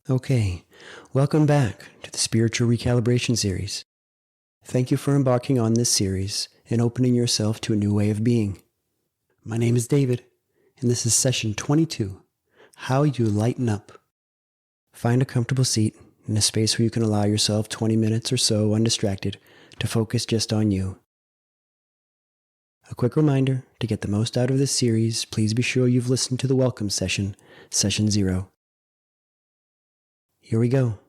Okay, welcome back to the Spiritual Recalibration Series. Thank you for embarking on this series and opening yourself to a new way of being. My name is David, and this is session 22, How You Lighten Up. Find a comfortable seat in a space where you can allow yourself 20 minutes or so undistracted to focus just on you. A quick reminder, to get the most out of this series, please be sure you've listened to the welcome session, session 0. Here we go.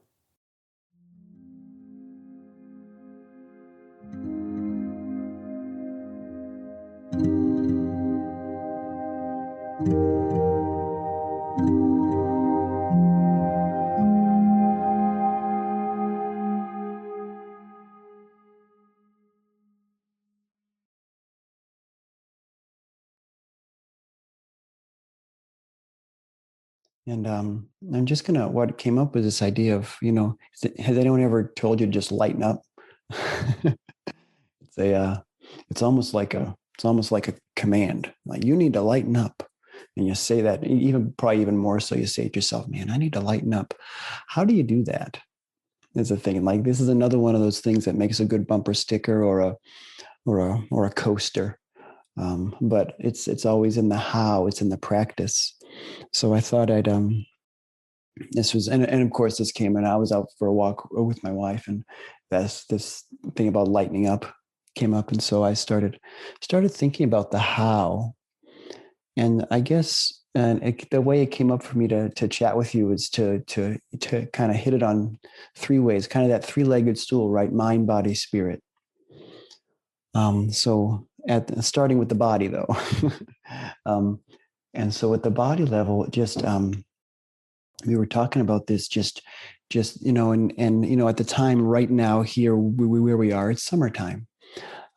And I'm just what came up was this idea of, has anyone ever told you to just lighten up? It's it's almost like a command. Like, you need to lighten up. And you say that probably even more so, you say it yourself, man, I need to lighten up. How do you do that? Is a thing. Like, this is another one of those things that makes a good bumper sticker or a coaster. But it's always in the how, it's in the practice. So I thought this was, and of course this came, and I was out for a walk with my wife, and this thing about lightening up came up. And so I started thinking about the how. And I guess, the way it came up for me to chat with you is to kind of hit it on three ways, kind of that three-legged stool, right? Mind, body, spirit. So starting with the body though. And so at the body level, just, we were talking about this just, and at the time right now here, where we are, it's summertime.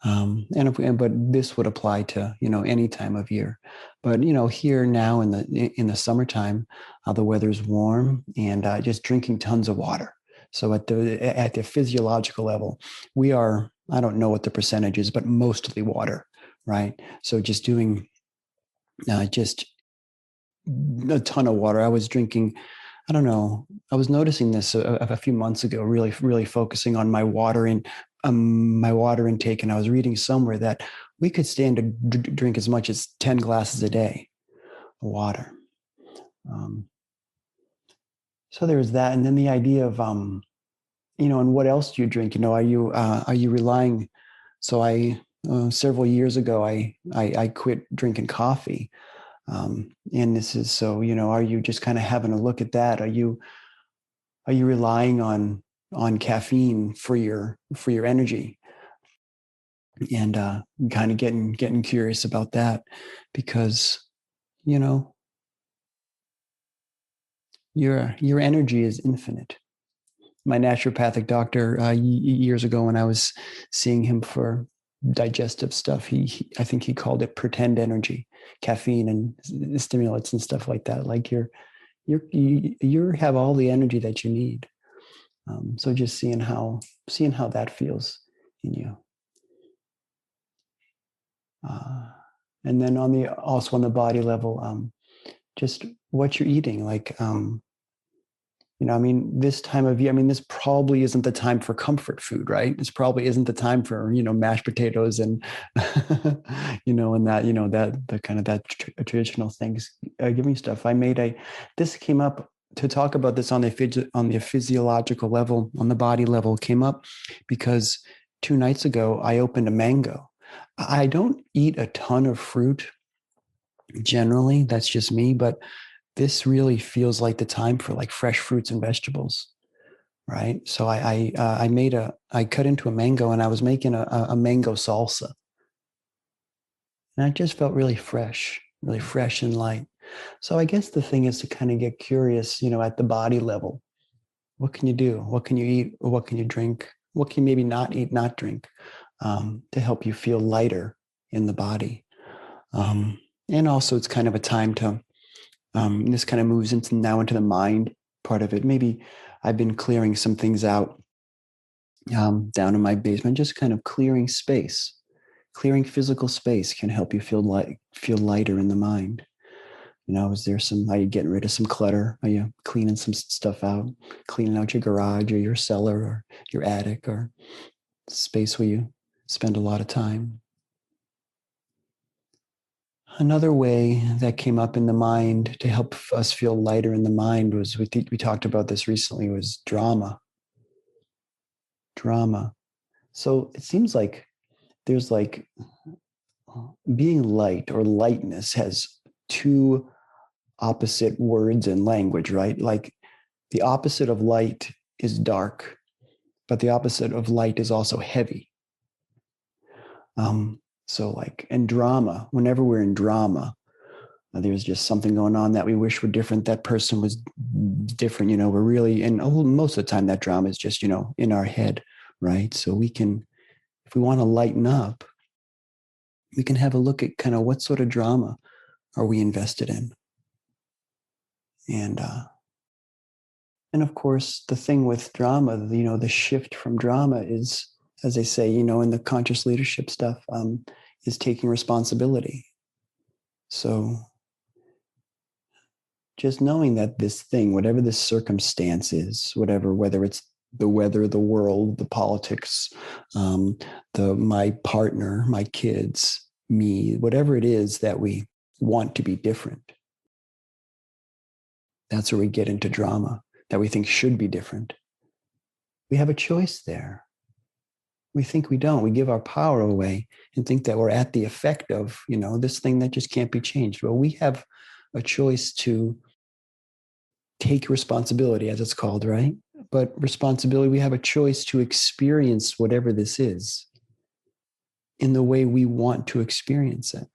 But this would apply to, any time of year, but, here now in the summertime, the weather's warm, and just drinking tons of water. So at the physiological level, we are, I don't know what the percentage is, but mostly water, right? So just doing, just a ton of water. I was drinking, I don't know, I was noticing this a few months ago, really, really focusing on my water intake. And I was reading somewhere that we could stand to drink as much as 10 glasses a day of water. So there's that. And then the idea of, and what else do you drink? Are you relying? So several years ago, I quit drinking coffee. And this is, so, are you just kind of having a look at that? Are you relying on caffeine for your energy? And kind of getting curious about that, because, your energy is infinite. My naturopathic doctor, years ago, when I was seeing him for digestive stuff, I think he called it pretend energy, caffeine and stimulants and stuff like that. Like, you have all the energy that you need. So just seeing how that feels in you. And then also on the body level, just what you're eating. Like, this time of year, this probably isn't the time for comfort food, right? This probably isn't the time for, mashed potatoes and, and that the kind of that traditional things, giving stuff. This came up to talk about this on the physiological level, on the body level, came up because 2 nights ago, I opened a mango. I don't eat a ton of fruit generally. That's just me, but this really feels like the time for like fresh fruits and vegetables, right? So I cut into a mango, and I was making a mango salsa, and I just felt really fresh and light. So I guess the thing is to kind of get curious, at the body level. What can you do? What can you eat? Or what can you drink? What can you maybe not eat, not drink, to help you feel lighter in the body? And also, it's kind of a time to, this kind of moves into the mind part of it. Maybe I've been clearing some things out down in my basement, just kind of clearing physical space can help you feel lighter in the mind. Is there are you getting rid of some clutter? Are you cleaning some stuff out, cleaning out your garage or your cellar or your attic or space where you spend a lot of time? Another way that came up in the mind to help us feel lighter in the mind was, we talked about this recently, was drama. Drama. So it seems like there's like being light or lightness has two opposite words in language, right? Like the opposite of light is dark, but the opposite of light is also heavy. So like, and drama, whenever we're in drama, there's just something going on that we wish were different. That person was different, we're really, and most of the time that drama is just, in our head, right? So we can, if we want to lighten up, we can have a look at kind of what sort of drama are we invested in. And of course, the thing with drama, the shift from drama is, as they say, in the conscious leadership stuff, is taking responsibility. So just knowing that this thing, whatever this circumstance is, whether it's the weather, the world, the politics, my partner, my kids, me, whatever it is that we want to be different, that's where we get into drama that we think should be different. We have a choice there. We think we don't. We give our power away and think that we're at the effect of, this thing that just can't be changed. Well, we have a choice to take responsibility, as it's called, right? But responsibility, we have a choice to experience whatever this is in the way we want to experience it.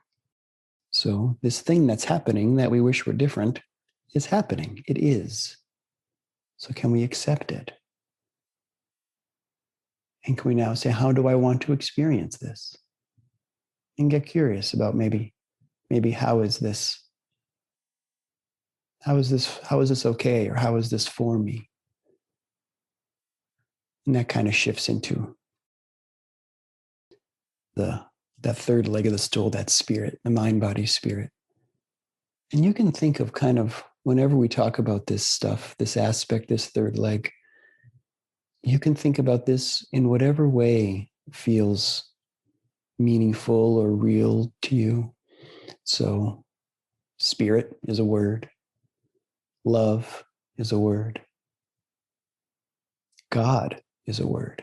So this thing that's happening that we wish were different is happening. It is. So can we accept it? And can we now say, how do I want to experience this? And get curious about maybe how is this okay? Or how is this for me? And that kind of shifts into that third leg of the stool, that spirit, the mind, body, spirit. And you can think of kind of, whenever we talk about this stuff, this aspect, this third leg, you can think about this in whatever way feels meaningful or real to you. So spirit is a word. Love is a word. God is a word.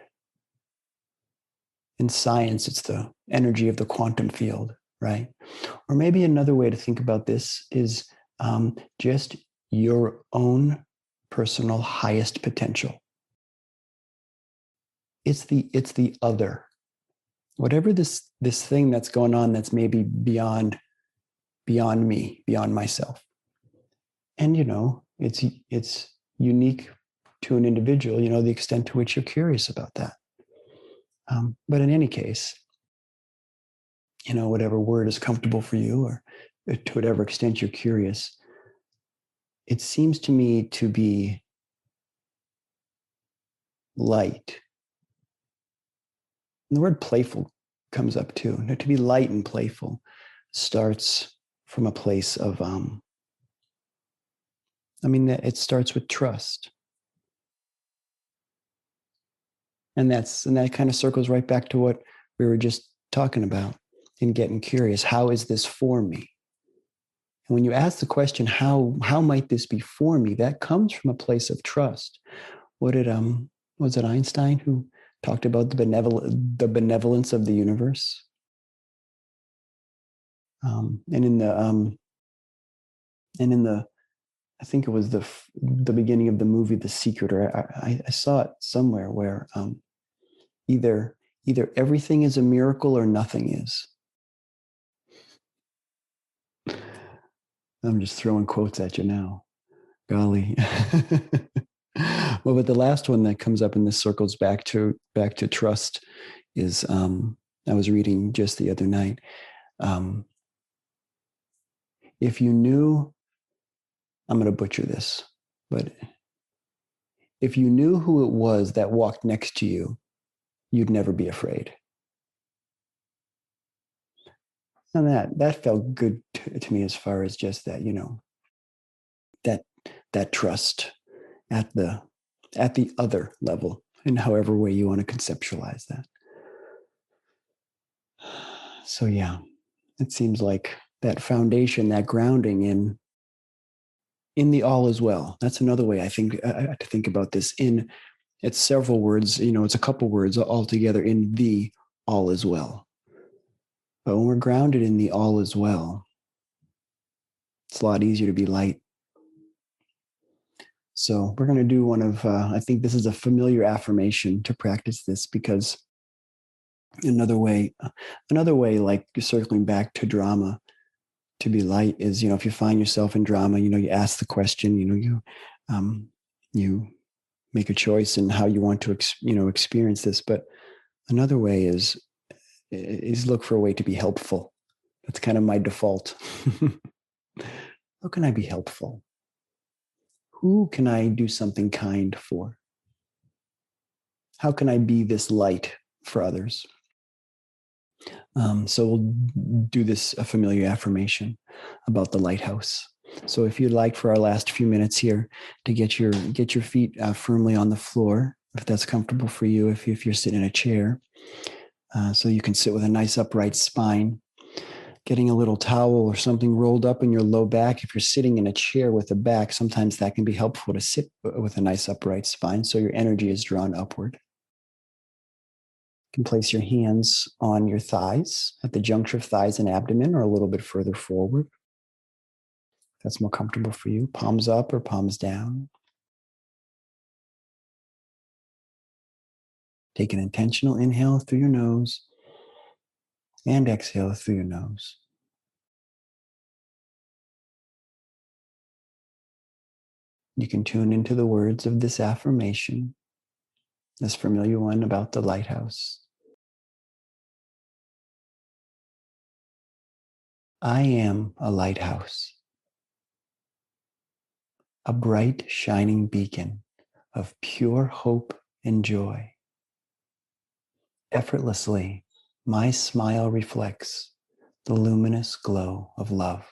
In science, it's the energy of the quantum field, right? Or maybe another way to think about this is just your own personal highest potential. It's the other. Whatever this thing that's going on that's maybe beyond me, beyond myself. And it's unique to an individual, the extent to which you're curious about that. But in any case, whatever word is comfortable for you, or to whatever extent you're curious, it seems to me to be light. And the word playful comes up too. Now, to be light and playful starts from a place of, it starts with trust. And that kind of circles right back to what we were just talking about in getting curious. How is this for me? And when you ask the question, how might this be for me? That comes from a place of trust. Was it Einstein who talked about the benevolence of the universe? And in the I think it was the beginning of the movie The Secret, or I saw it somewhere where either everything is a miracle or nothing is. I'm just throwing quotes at you now. Golly. Well, but the last one that comes up, and this circles back to trust, is I was reading just the other night. If you knew, I'm going to butcher this, but if you knew who it was that walked next to you, you'd never be afraid. And that felt good to me, as far as just that, that that trust at the other level, in however way you want to conceptualize that. So yeah, it seems like that foundation, that grounding in the all is well. That's another way I think to think about this. It's several words, it's a couple words all together in the all is well. But when we're grounded in the all is well, it's a lot easier to be light. So we're going to do one of, I think this is a familiar affirmation to practice this, because another way, like circling back to drama, to be light is, if you find yourself in drama, you ask the question, you make a choice in how you want to, experience this. But another way is look for a way to be helpful. That's kind of my default. How can I be helpful? Who can I do something kind for? How can I be this light for others? So we'll do this a familiar affirmation about the lighthouse. So if you'd like, for our last few minutes here, to get your feet firmly on the floor, if that's comfortable for you, if you're sitting in a chair, so you can sit with a nice upright spine. Getting a little towel or something rolled up in your low back. If you're sitting in a chair with a back, sometimes that can be helpful to sit with a nice upright spine, so your energy is drawn upward. You can place your hands on your thighs, at the juncture of thighs and abdomen, or a little bit further forward. If that's more comfortable for you. Palms up or palms down. Take an intentional inhale through your nose and exhale through your nose. You can tune into the words of this affirmation, this familiar one about the lighthouse. I am a lighthouse, a bright, shining beacon of pure hope and joy. Effortlessly, my smile reflects the luminous glow of love.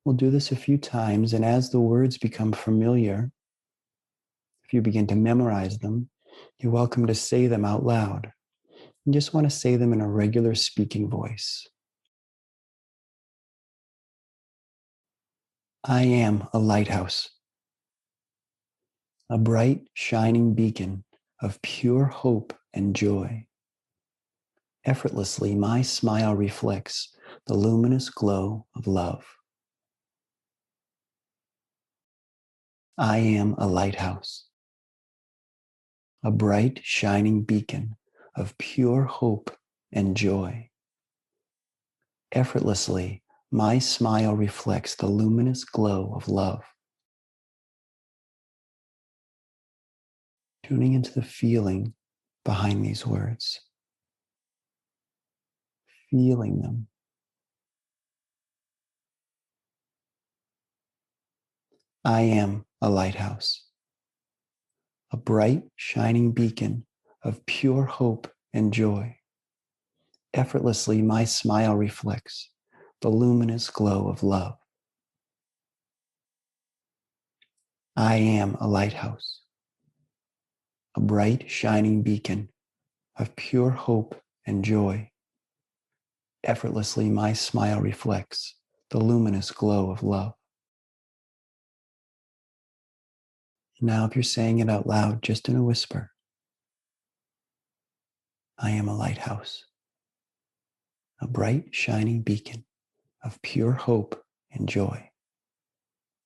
We'll do this a few times, and as the words become familiar, if you begin to memorize them, you're welcome to say them out loud. You just want to say them in a regular speaking voice. I am a lighthouse, a bright, shining beacon of pure hope and joy. Effortlessly, my smile reflects the luminous glow of love. I am a lighthouse, a bright, shining beacon of pure hope and joy. Effortlessly, my smile reflects the luminous glow of love. Tuning into the feeling behind these words, feeling them. I am a lighthouse, a bright, shining beacon of pure hope and joy. Effortlessly, my smile reflects the luminous glow of love. I am a lighthouse, a bright, shining beacon of pure hope and joy. Effortlessly, my smile reflects the luminous glow of love. Now, if you're saying it out loud, just in a whisper, I am a lighthouse, a bright, shining beacon of pure hope and joy.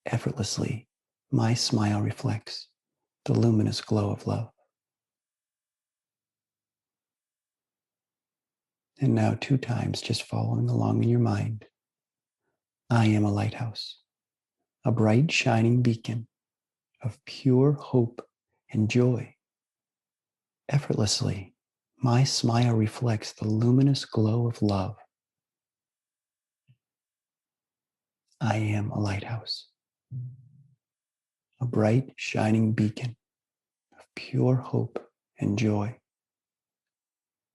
Effortlessly, my smile reflects the luminous glow of love. And now 2 times, just following along in your mind. I am a lighthouse, a bright, shining beacon of pure hope and joy. Effortlessly, my smile reflects the luminous glow of love. I am a lighthouse, a bright, shining beacon of pure hope and joy.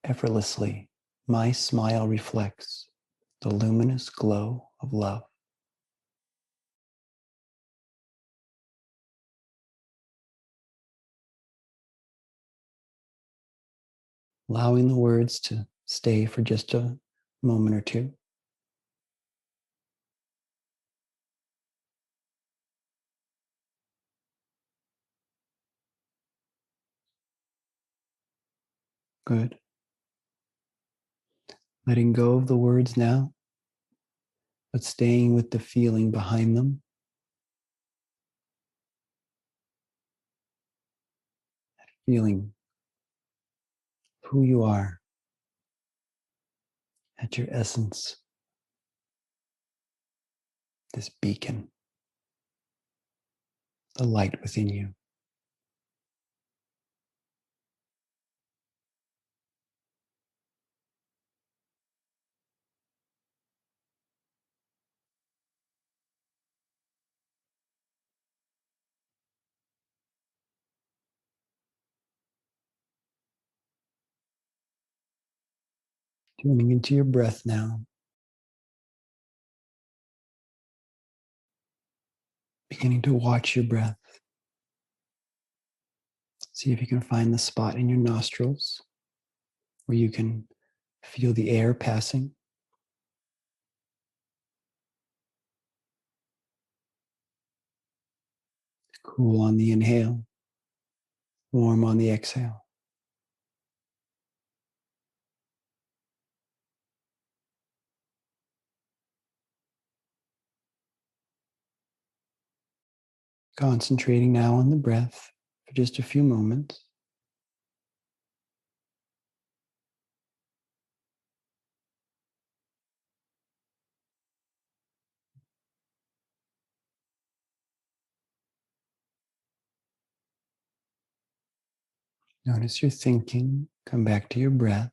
Effortlessly, my smile reflects the luminous glow of love. Allowing the words to stay for just a moment or two. Good. Letting go of the words now, but staying with the feeling behind them. Feeling who you are at your essence, this beacon, the light within you. Tuning into your breath now. Beginning to watch your breath. See if you can find the spot in your nostrils where you can feel the air passing. Cool on the inhale, warm on the exhale. Concentrating now on the breath for just a few moments. Notice your thinking. Come back to your breath.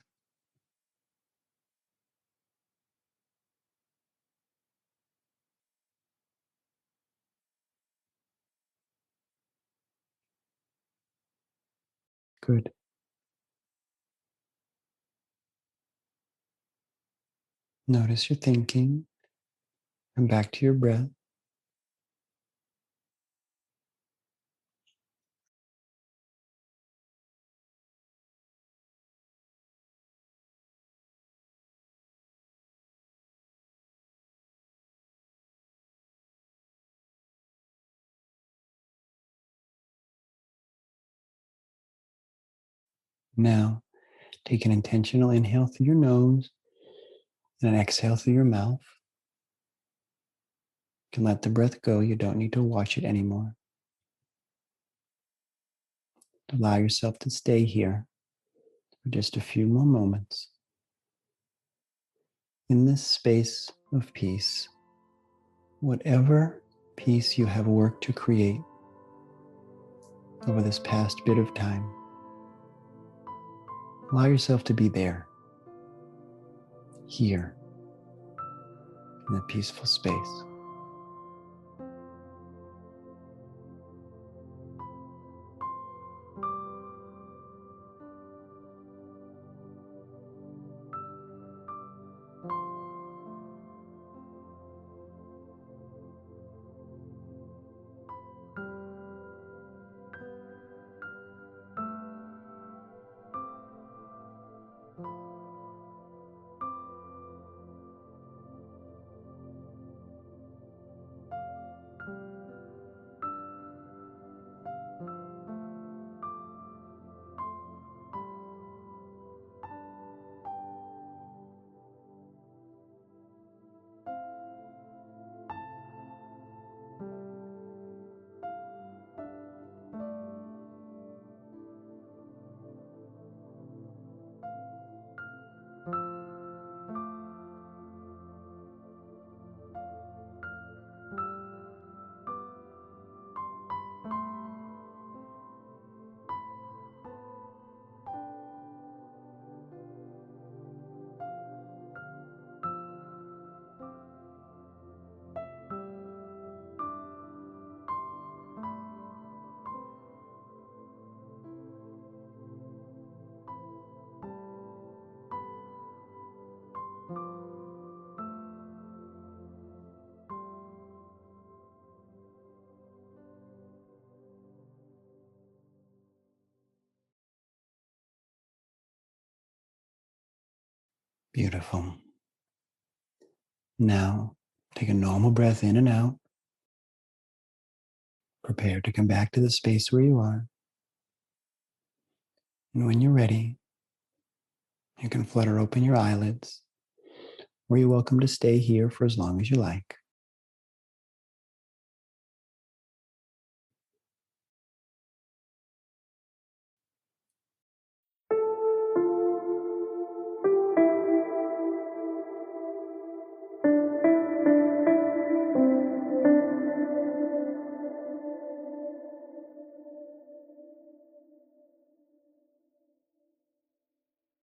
Good. Notice your thinking. Come back to your breath. Now, take an intentional inhale through your nose and an exhale through your mouth. You can let the breath go. You don't need to watch it anymore. Allow yourself to stay here for just a few more moments in this space of peace. Whatever peace you have worked to create over this past bit of time, allow yourself to be there, here, in a peaceful space. Beautiful. Now, take a normal breath in and out. Prepare to come back to the space where you are. And when you're ready, you can flutter open your eyelids, or you're welcome to stay here for as long as you like.